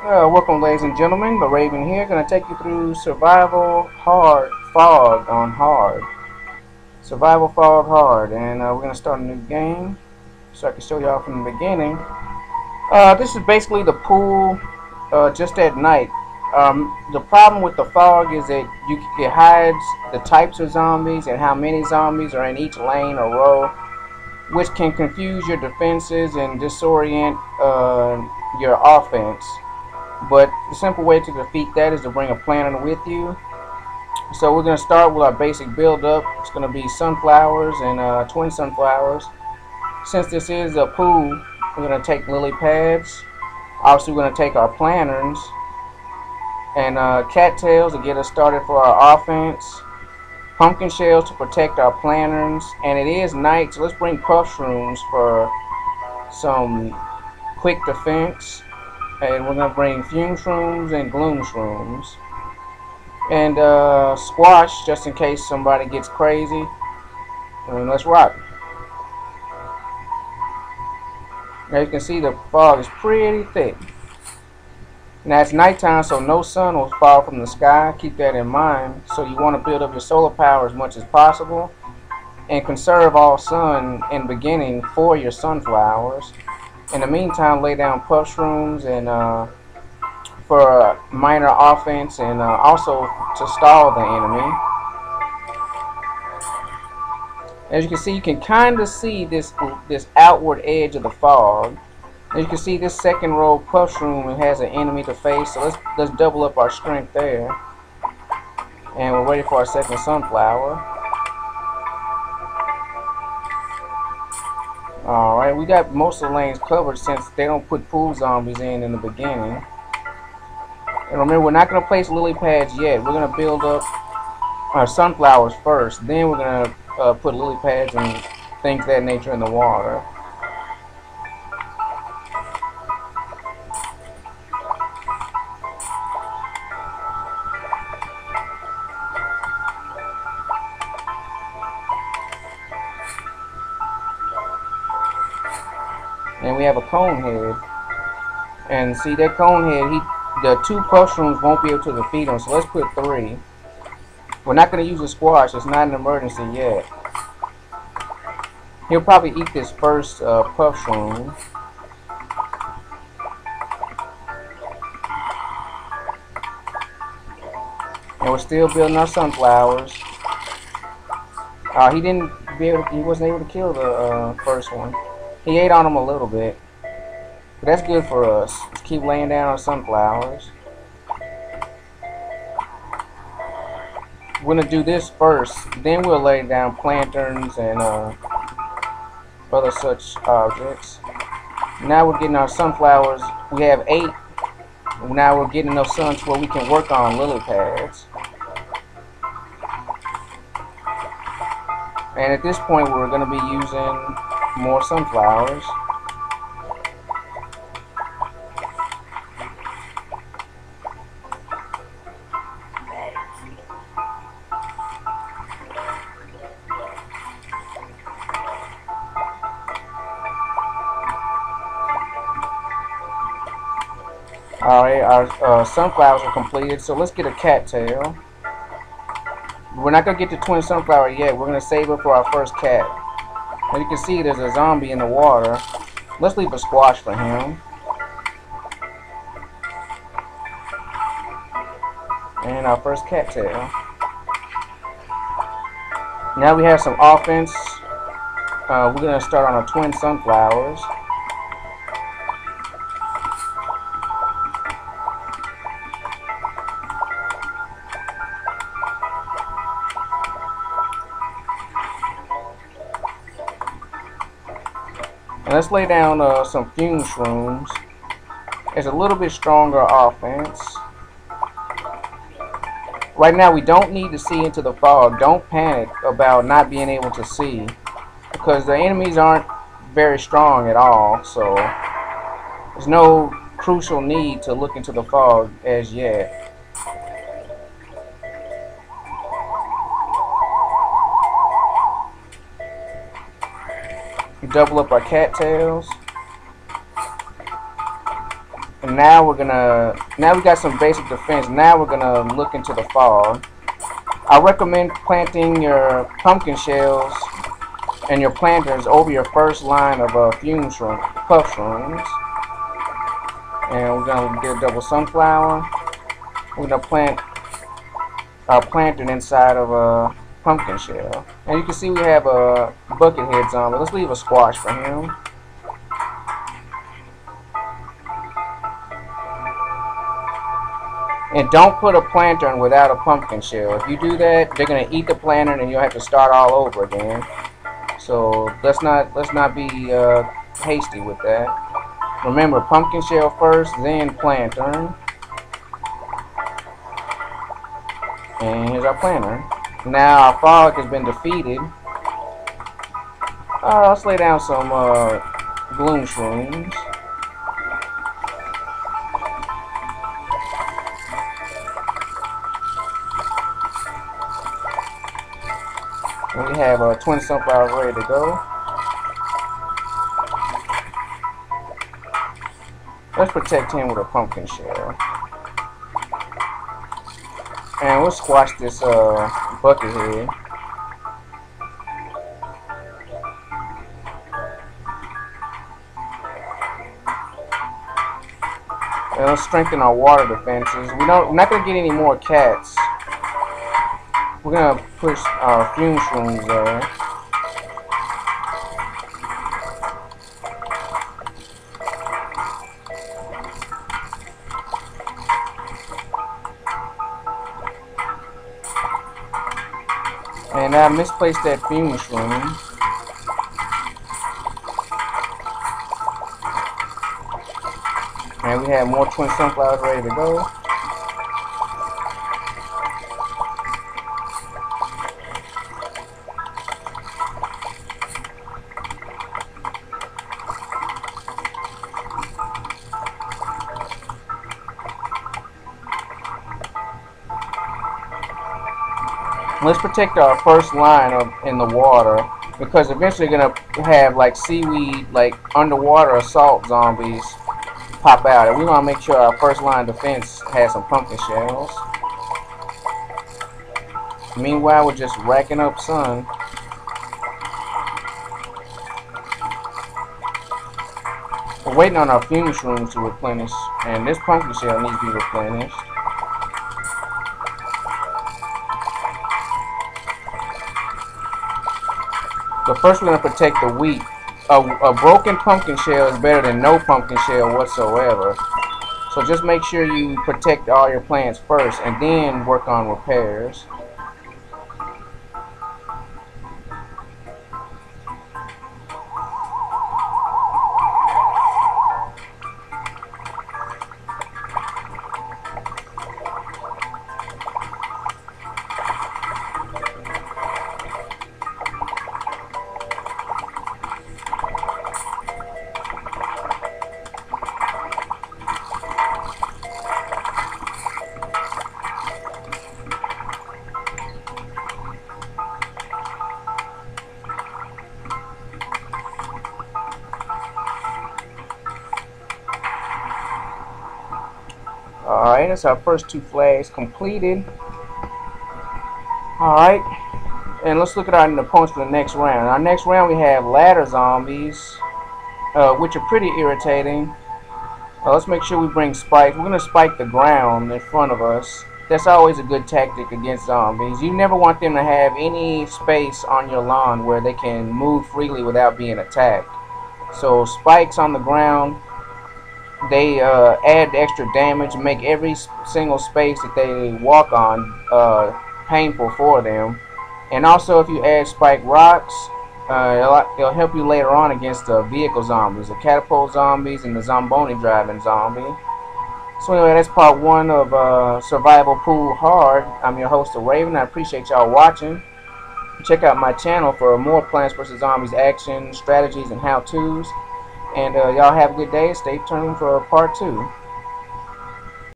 Welcome, ladies and gentlemen. The Raven here. Going to take you through Survival Hard Fog on Hard. Survival Fog Hard, and we're going to start a new game, so I can show y'all from the beginning. This is basically the pool, just at night. The problem with the fog is that it hides the types of zombies and how many zombies are in each lane or row, which can confuse your defenses and disorient your offense. But the simple way to defeat that is to bring a planner with you. So we're going to start with our basic build up. It's going to be sunflowers and twin sunflowers. Since this is a pool, we're going to take lily pads. Obviously we're going to take our planters and cattails to get us started for our offense. Pumpkin shells to protect our planters. And it is night, so let's bring puff shrooms for some quick defense. And we're going to bring fume shrooms and gloom shrooms. And squash, just in case somebody gets crazy. And let's rock. Now you can see the fog is pretty thick. Now it's nighttime, so no sun will fall from the sky. Keep that in mind. So you want to build up your solar power as much as possible. And conserve all sun in the beginning for your sunflowers. In the meantime, lay down puff shrooms and for minor offense and also to stall the enemy. As you can see, you can kind of see this outward edge of the fog. As you can see, this second row of puff shroom has an enemy to face. So let's double up our strength there. And we're ready for our second sunflower. Alright, we got most of the lanes covered since they don't put pool zombies in the beginning. And remember, we're not going to place lily pads yet. We're going to build up our sunflowers first. Then we're going to put lily pads and things of that nature in the water. And we have a cone head. And see that cone head, the two puff shrooms won't be able to defeat him, so let's put 3. We're not going to use a squash, it's not an emergency yet. He'll probably eat this first puff shroom. And we're still building our sunflowers. He wasn't able to kill the first one. He ate on them a little bit. But that's good for us. Let's keep laying down our sunflowers. We're going to do this first. Then we'll lay down plantains and other such objects. Now we're getting our sunflowers. We have 8. Now we're getting enough sun to where we can work on lily pads. And at this point we're going to be using more sunflowers. Alright, our sunflowers are completed, so let's get a cattail. We're not going to get the twin sunflower yet. We're going to save it for our first cat. As you can see, there's a zombie in the water. Let's leave a squash for him. And our first cattail. Now we have some offense. We're going to start on our twin sunflowers. And let's lay down some fume shrooms. It's a little bit stronger offense. Right now we don't need to see into the fog. Don't panic about not being able to see, because the enemies aren't very strong at all, so there's no crucial need to look into the fog as yet. Double up our cattails. And now now we got some basic defense. Now we're gonna look into the fog. I recommend planting your pumpkin shells and your planters over your first line of puff shrooms. And we're gonna get a double sunflower. We're gonna plant our planter inside of a pumpkin shell. And you can see we have a bucket head zombie. Let's leave a squash for him. And don't put a planter in without a pumpkin shell. If you do that, they're gonna eat the planter and you'll have to start all over again. So let's not be hasty with that. Remember, pumpkin shell first, then planter. And here's our planter. Now our fog has been defeated. Let's lay down some gloom shrooms. We have 20 sunflowers ready to go. Let's protect him with a pumpkin shell. And we'll squash this bucket head. And let's strengthen our water defenses. We're not going to get any more cats. We're going to push our fume shrooms there. And I misplaced that fume shroom. And we have more twin sunflowers ready to go. Let's protect our first line in the water, because eventually we're gonna have like seaweed, like underwater assault zombies pop out, and we want to make sure our first line defense has some pumpkin shells. Meanwhile, we're just racking up sun. We're waiting on our fume shrooms to replenish, and this pumpkin shell needs to be replenished. But first we're going to protect the wheat. A broken pumpkin shell is better than no pumpkin shell whatsoever. So just make sure you protect all your plants first and then work on repairs. Alright, that's our first two flags completed. Alright, and let's look at our opponents for the next round. Our next round we have ladder zombies, which are pretty irritating. Let's make sure we bring spikes. We're going to spike the ground in front of us. That's always a good tactic against zombies. You never want them to have any space on your lawn where they can move freely without being attacked. So spikes on the ground, they add extra damage, make every single space that they walk on painful for them. And also, if you add spike rocks, it'll help you later on against the vehicle zombies, the catapult zombies, and the zomboni driving zombie. So anyway, that's part one of Survival Pool Hard. I'm your host, The Raven. I appreciate y'all watching. Check out my channel for more Plants vs. Zombies action, strategies, and how-tos. And y'all have a good day. Stay tuned for part two.